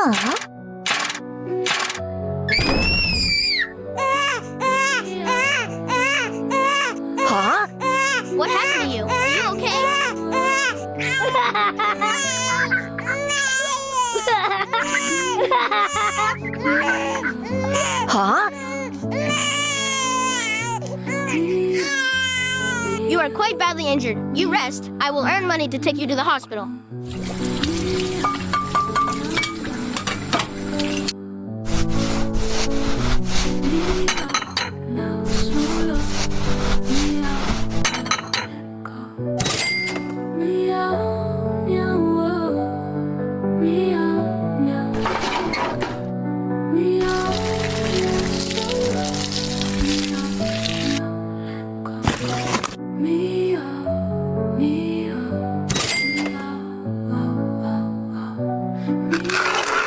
Huh? What happened to you? Are you okay? Huh? You are quite badly injured. You rest. I will earn money to take you to the hospital.